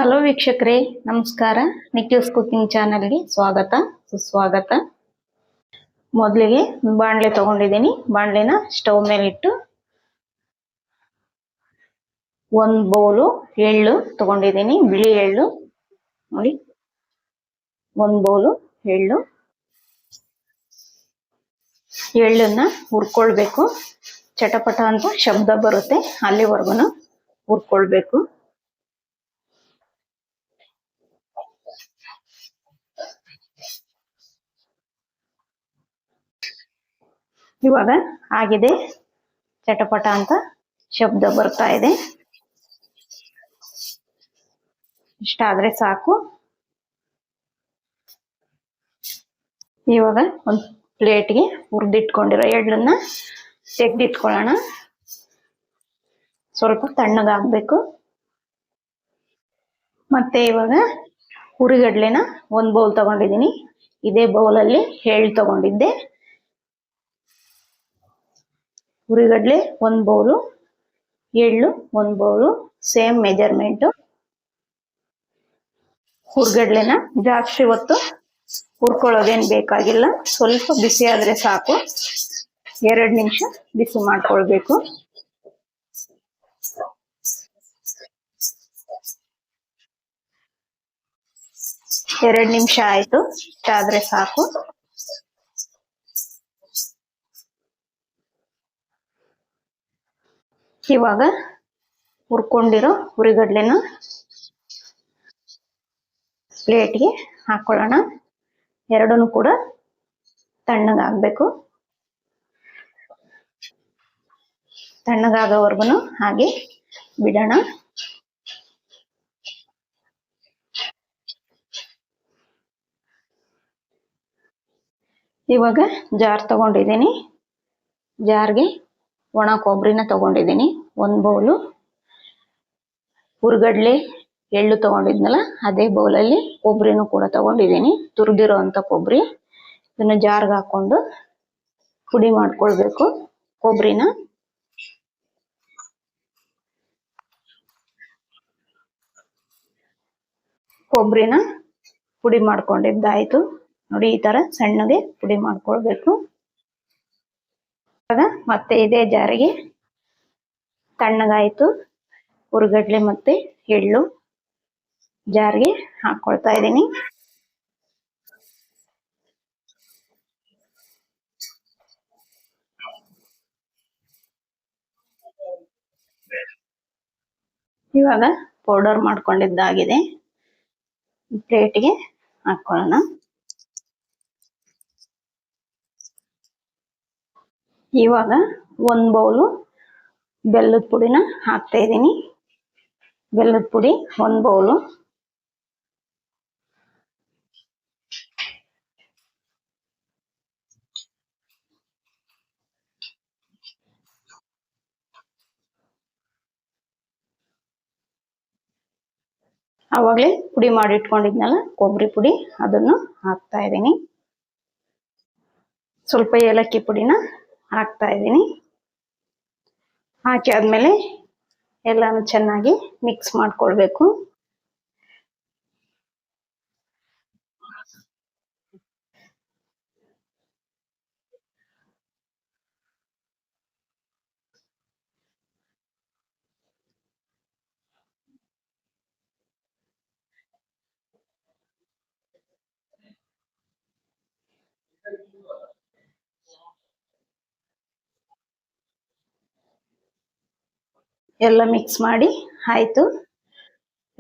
Hello ವೀಕ್ಷಕರೇ, ನಮಸ್ಕಾರ. ನಿಖಿಲ್ಸ್ cooking ಚಾನಲ್ಗೆ ಸ್ವಾಗತ ಸುಸ್ವಾಗತ. ಮೊದಲಿಗೆ ಬಾಣಲೆ ತಗೊಂಡಿದ್ದೀನಿ. ಬಾಣಲೆನ ಸ್ಟವ್ ಮೇಲೆ ಇಟ್ಟು ಒಂದು ಬೌಲು ಎಳ್ಳು ತಗೊಂಡಿದ್ದೀನಿ. ಬಿಳಿ ಎಳ್ಳು ನೋಡಿ, ಒಂದು ಬೌಲು ಎಳ್ಳು. ಎಳ್ಳನ್ನ ಹುರ್ಕೊಳ್ಬೇಕು. ಚಟಪಟ ಅಂತ ಶಬ್ದ ಬರುತ್ತೆ, ಅಲ್ಲಿವರೆಗೂ ಹುರ್ಕೊಳ್ಬೇಕು. ಇವಾಗ ಆಗಿದೆ, ಚಟಪಟ ಅಂತ ಶಬ್ದ ಬರ್ತಾ ಇದೆ. ಇಷ್ಟಾದ್ರೆ ಸಾಕು. ಇವಾಗ ಒಂದು ಪ್ಲೇಟ್ಗೆ ಹುರಿದಿಟ್ಕೊಂಡಿರೋ ಎಳ್ಳನ್ನ ತೆಗೆದಿಟ್ಕೊಳ್ಳೋಣ. ಸ್ವಲ್ಪ ತಣ್ಣಗಾಗಬೇಕು. ಮತ್ತೆ ಇವಾಗ ಹುರಿಗಡ್ಲೆನ ಒಂದು ಬೌಲ್ ತಗೊಂಡಿದ್ದೀನಿ. ಇದೇ ಬೌಲಲ್ಲಿ ಎಳ್ಳು ತಗೊಂಡಿದ್ದೆ. ಹುರಿಗಡ್ಲೆ ಒಂದು ಬೌಲು, ಎಳ್ಳು ಒಂದು ಬೌಲು, ಸೇಮ್ ಮೆಜರ್ಮೆಂಟು. ಹುರಿಗಡ್ಲೆನ ಜಾಸ್ತಿ ಹೊತ್ತು ಹುರ್ಕೊಳ್ಳೋದೇನು ಬೇಕಾಗಿಲ್ಲ. ಸ್ವಲ್ಪ ಬಿಸಿ ಆದರೆ ಸಾಕು. 2 ನಿಮಿಷ ಬಿಸಿ ಮಾಡ್ಕೊಳ್ಬೇಕು. ಎರಡು ನಿಮಿಷ ಆಯ್ತು. ಇಷ್ಟಾದ್ರೆ ಸಾಕು. ಇವಾಗ ಹುರ್ಕೊಂಡಿರೋ ಹುರಿಗಡ್ಲೆನ ಪ್ಲೇಟ್ಗೆ ಹಾಕೊಳ್ಳೋಣ. ಎರಡೂ ಕೂಡ ತಣ್ಣಗಾಗಬೇಕು. ತಣ್ಣಗಾಗೋವರೆಗೂ ಹಾಗೆ ಬಿಡೋಣ. ಇವಾಗ ಜಾರ್ ತಗೊಂಡಿದ್ದೀನಿ. ಜಾರ್ಗೆ ಒಣ ಕೊಬ್ಬರಿನ ತಗೊಂಡಿದ್ದೀನಿ. ಒಂದು ಬೌಲು ಹುರಿಗಡ್ಲೆ ಎಳ್ಳು ತಗೊಂಡಿದ್ನಲ್ಲ, ಅದೇ ಬೌಲಲ್ಲಿ ಕೊಬ್ಬರಿನೂ ಕೂಡ ತಗೊಂಡಿದ್ದೀನಿ. ತುರಿದಿರೋ ಅಂಥ ಕೊಬ್ಬರಿ. ಇದನ್ನು ಜಾರ್ಗೆ ಹಾಕೊಂಡು ಪುಡಿ ಮಾಡ್ಕೊಳ್ಬೇಕು. ಕೊಬ್ಬರಿನ ಪುಡಿ ಮಾಡ್ಕೊಂಡಿದ್ದಾಯ್ತು. ನೋಡಿ, ಈ ತರ ಸಣ್ಣಗೆ ಪುಡಿ ಮಾಡ್ಕೊಳ್ಬೇಕು. ಇವಾಗ ಮತ್ತೆ ಇದೇ ಜಾರಿಗೆ ತಣ್ಣಗಾಯ್ತು ಹುರಿಗಡ್ಲೆ ಮತ್ತೆ ಎಳ್ಳು. ಜಾರಿಗೆ ಹಾಕೊಳ್ತಾ ಇದ್ದೀನಿ. ಇವಾಗ ಪೌಡರ್ ಮಾಡ್ಕೊಂಡಿದ್ದಾಗಿದೆ. ಪ್ಲೇಟ್ಗೆ ಹಾಕೊಳ್ಳೋಣ. ಇವಾಗ ಒಂದು ಬೌಲು ಬೆಲ್ಲದ ಪುಡಿನ ಹಾಕ್ತಾ ಇದ್ದೀನಿ. ಬೆಲ್ಲದ ಪುಡಿ ಒಂದು ಬೌಲು. ಆವಾಗಲೇ ಪುಡಿ ಮಾಡಿ ಇಟ್ಕೊಂಡಿದ್ನಲ್ಲ ಕೊಬ್ಬರಿ ಪುಡಿ, ಅದನ್ನು ಹಾಕ್ತಾ ಇದ್ದೀನಿ. ಸ್ವಲ್ಪ ಏಲಕ್ಕಿ ಪುಡಿನ ಹಾಕ್ತಾ ಇದ್ದೀನಿ. ಹಾಕಿ ಆದ್ಮೇಲೆ ಎಲ್ಲಾನು ಚೆನ್ನಾಗಿ ಮಿಕ್ಸ್ ಮಾಡ್ಕೊಳ್ಬೇಕು. ಎಲ್ಲ ಮಿಕ್ಸ್ ಮಾಡಿ ಆಯ್ತು,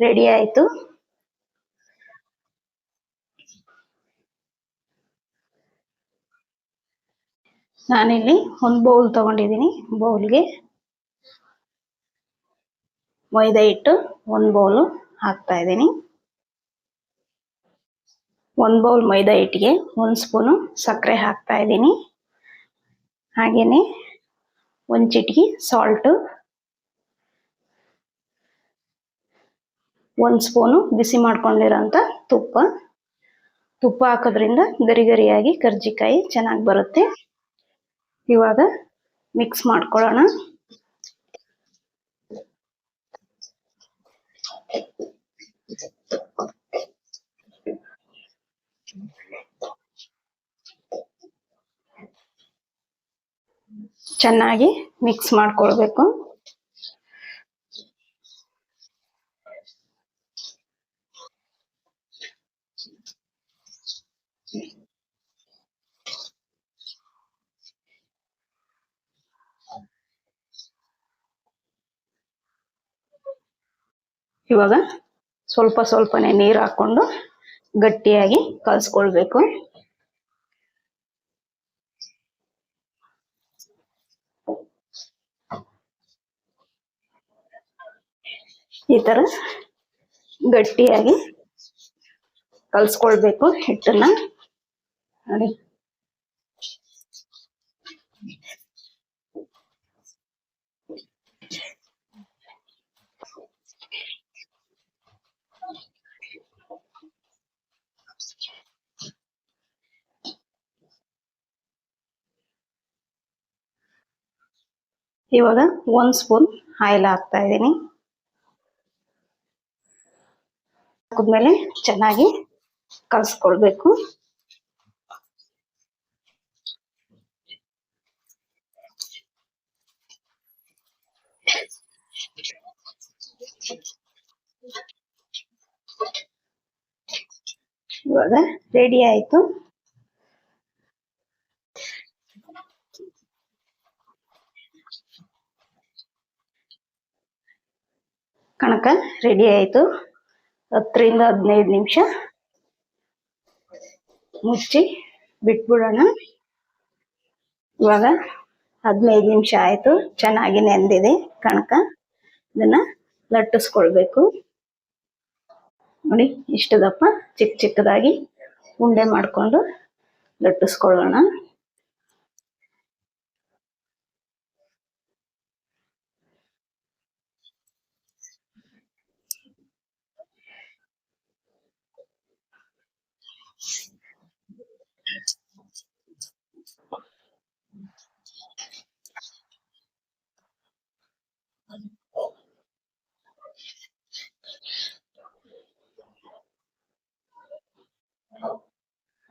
ರೆಡಿ ಆಯ್ತು. ನಾನಿಲ್ಲಿ ಒಂದು ಬೌಲ್ ತಗೊಂಡಿದ್ದೀನಿ. ಬೌಲ್ಗೆ ಮೈದಾ ಹಿಟ್ಟು ಒಂದು ಬೌಲು ಹಾಕ್ತಾ ಇದ್ದೀನಿ. ಒಂದು ಬೌಲ್ ಮೈದಾ ಹಿಟ್ಟಿಗೆ 1 ಸ್ಪೂನು ಸಕ್ಕರೆ ಹಾಕ್ತಾ ಇದ್ದೀನಿ. ಹಾಗೇನೆ 1 ಚಿಟಿಕೆ ಸಾಲ್ಟು, 1 ಸ್ಪೂನು ಬಿಸಿ ಮಾಡ್ಕೊಂಡಿರೋಂಥ ತುಪ್ಪ ಹಾಕೋದ್ರಿಂದ ಗರಿ ಗರಿಯಾಗಿ ಕರ್ಜಿಕಾಯಿ ಚೆನ್ನಾಗಿ ಬರುತ್ತೆ. ಇವಾಗ ಮಿಕ್ಸ್ ಮಾಡ್ಕೊಳ್ಳೋಣ. ಚೆನ್ನಾಗಿ ಮಿಕ್ಸ್ ಮಾಡ್ಕೊಳ್ಬೇಕು. ಇವಾಗ ಸ್ವಲ್ಪ ಸ್ವಲ್ಪನೇ ನೀರು ಹಾಕೊಂಡು ಗಟ್ಟಿಯಾಗಿ ಕಲಸ್ಕೊಳ್ಬೇಕು. ಈ ತರ ಗಟ್ಟಿಯಾಗಿ ಕಲಸ್ಕೊಳ್ಬೇಕು ಹಿಟ್ಟನ್ನ. ನೋಡಿ, ಇವಾಗ 1 ಸ್ಪೂನ್ ಆಯಿಲ್ ಹಾಕ್ತಾ ಇದ್ದೀನಿ. ಹಾಕಿದ್ಮೇಲೆ ಚೆನ್ನಾಗಿ ಕಲಸ್ಕೊಳ್ಬೇಕು. ಇವಾಗ ರೆಡಿ ಆಯ್ತು. ಕಣಕ ರೆಡಿ ಆಯ್ತು. 10 ರಿಂದ 15 ನಿಮಿಷ ಮುಚ್ಚಿ ಬಿಟ್ಬಿಡೋಣ. ಇವಾಗ 15 ನಿಮಿಷ ಆಯ್ತು. ಚೆನ್ನಾಗಿ ನೆಂದಿದೆ ಕಣಕ. ಇದನ್ನ ಲಟ್ಟಿಸ್ಕೊಳ್ಬೇಕು. ನೋಡಿ, ಇಷ್ಟು ದಪ್ಪ ಚಿಕ್ಕ ಚಿಕ್ಕದಾಗಿ ಉಂಡೆ ಮಾಡ್ಕೊಂಡು ಲಟ್ಟಿಸ್ಕೊಳ್ಳೋಣ.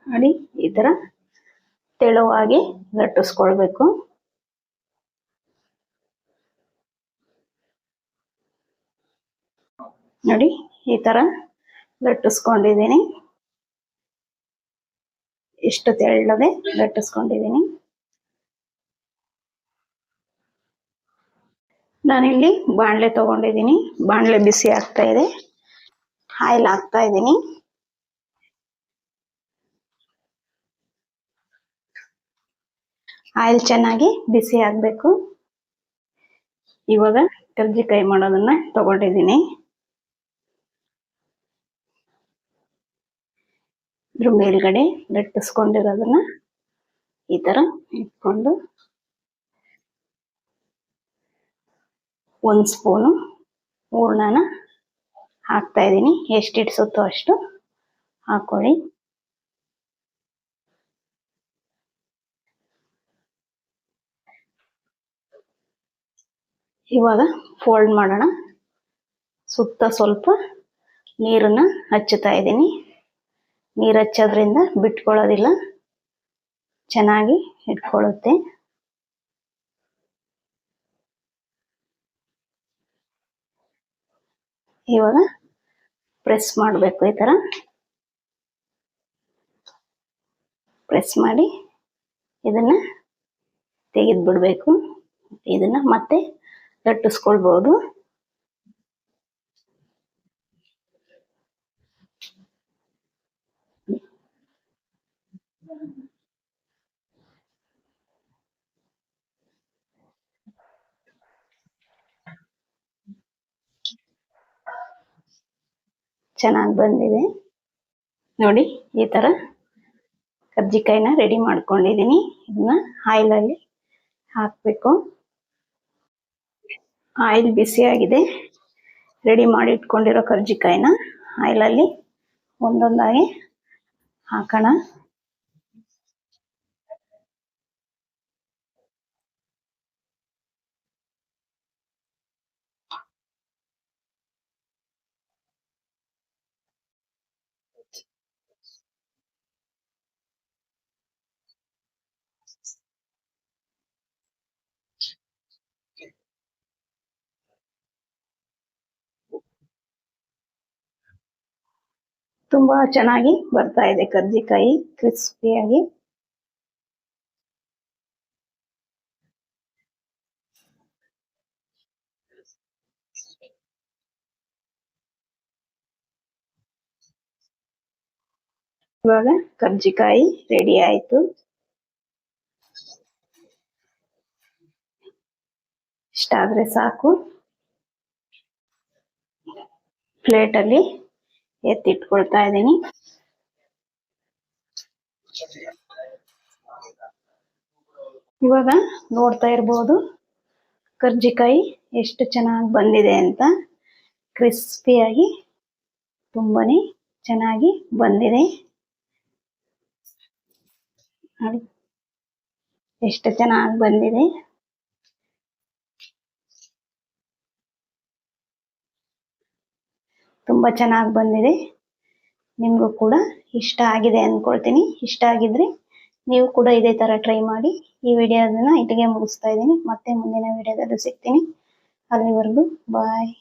ನೋಡಿ, ಈ ತರ ತೆಳುವಾಗಿ ಲಟ್ಟಿಸ್ಕೊಳ್ಬೇಕು. ನೋಡಿ, ಈ ತರ ಲಟ್ಟಿಸ್ಕೊಂಡಿದ್ದೀನಿ. ಇಷ್ಟು ತೆಳ್ಳಗೆ ಲಟ್ಟಿಸ್ಕೊಂಡಿದ್ದೀನಿ. ನಾನಿಲ್ಲಿ ಬಾಣಲೆ ತಗೊಂಡಿದ್ದೀನಿ. ಬಾಣಲೆ ಬಿಸಿ ಆಗ್ತಾ ಇದೆ. ಆಯಿಲ್ ಹಾಕ್ತಾ ಇದ್ದೀನಿ. ಆಯಿಲ್ ಚೆನ್ನಾಗಿ ಬಿಸಿ ಆಗ್ಬೇಕು. ಇವಾಗ ಕರ್ಜಿಕಾಯಿ ಮಾಡೋದನ್ನ ತಗೊಂಡಿದ್ದೀನಿ. ಇದ್ರ ಮೇಲ್ಗಡೆ ಲಟ್ಟಿಸ್ಕೊಂಡಿರೋದನ್ನ ಈ ತರ ಇಟ್ಕೊಂಡು 1 ಸ್ಪೂನು ಹೂರ್ಣನ ಹಾಕ್ತಾ ಇದ್ದೀನಿ. ಎಷ್ಟು ಇಡ್ಸುತ್ತೋ ಅಷ್ಟು ಹಾಕೊಳ್ಳಿ. ಇವಾಗ ಫೋಲ್ಡ್ ಮಾಡೋಣ. ಸುತ್ತ ಸ್ವಲ್ಪ ನೀರನ್ನ ಹಚ್ಚುತ್ತಾ ಇದ್ದೀನಿ. ನೀರು ಹಚ್ಚೋದ್ರಿಂದ ಬಿಟ್ಕೊಳ್ಳೋದಿಲ್ಲ, ಚೆನ್ನಾಗಿ ಇಟ್ಕೊಳ್ಳುತ್ತೆ. ಇವಾಗ ಪ್ರೆಸ್ ಮಾಡಬೇಕು. ಈ ತರ ಪ್ರೆಸ್ ಮಾಡಿ ಇದನ್ನ ತೆಗೆದು ಬಿಡಬೇಕು. ಇದನ್ನ ಮತ್ತೆ ಲಟ್ಟಿಸ್ಕೊಳ್ಬಹುದು. ಚೆನ್ನಾಗಿ ಬಂದಿದೆ. ನೋಡಿ, ಈ ತರ ಕರ್ಜಿಕಾಯಿನ ರೆಡಿ ಮಾಡ್ಕೊಂಡಿದ್ದೀನಿ. ಇದನ್ನ ಆಯಿಲಲ್ಲಿ ಹಾಕಬೇಕು. ಆಯಿಲ್ ಬಿಸಿ ಆಗಿದೆ. ರೆಡಿ ಮಾಡಿ ಇಟ್ಕೊಂಡಿರೋ ಕರ್ಜಿಕಾಯಿನ ಆಯಿಲಲ್ಲಿ ಒಂದೊಂದಾಗಿ ಹಾಕೋಣ. ತುಂಬಾ ಚೆನ್ನಾಗಿ ಬರ್ತಾ ಇದೆ ಕರ್ಜಿಕಾಯಿ ಕ್ರಿಸ್ಪಿಯಾಗಿ. ಇವಾಗ ಕರ್ಜಿಕಾಯಿ ರೆಡಿ ಆಯ್ತು. ಇಷ್ಟಾದ್ರೆ ಸಾಕು. ಪ್ಲೇಟ್ ಅಲ್ಲಿ ಎತ್ತಿಟ್ಕೊಳ್ತಾ ಇದ್ದೀನಿ. ಇವಾಗ ನೋಡ್ತಾ ಇರ್ಬೋದು ಕರ್ಜಿಕಾಯಿ ಎಷ್ಟು ಚೆನ್ನಾಗಿ ಬಂದಿದೆ ಅಂತ. ಕ್ರಿಸ್ಪಿಯಾಗಿ ತುಂಬಾನೇ ಚೆನ್ನಾಗಿ ಬಂದಿದೆ ನೋಡಿ, ಎಷ್ಟು ಚೆನ್ನಾಗಿ ಬಂದಿದೆ. ತುಂಬಾ ಚೆನ್ನಾಗಿ ಬಂದಿದೆ. ನಿಮಗೂ ಕೂಡ ಇಷ್ಟ ಆಗಿದೆ ಅನ್ಕೊಳ್ತೀನಿ. ಇಷ್ಟ ಆಗಿದ್ರೆ ನೀವು ಕೂಡ ಇದೇ ತರ ಟ್ರೈ ಮಾಡಿ. ಈ ವಿಡಿಯೋದನ್ನ ಇಲ್ಲಿಗೆ ಮುಗಿಸ್ತಾ ಇದ್ದೀನಿ. ಮತ್ತೆ ಮುಂದಿನ ವಿಡಿಯೋದಲ್ಲಿ ಸಿಗ್ತೀನಿ. ಅಲ್ಲಿವರೆಗೂ ಬಾಯ್.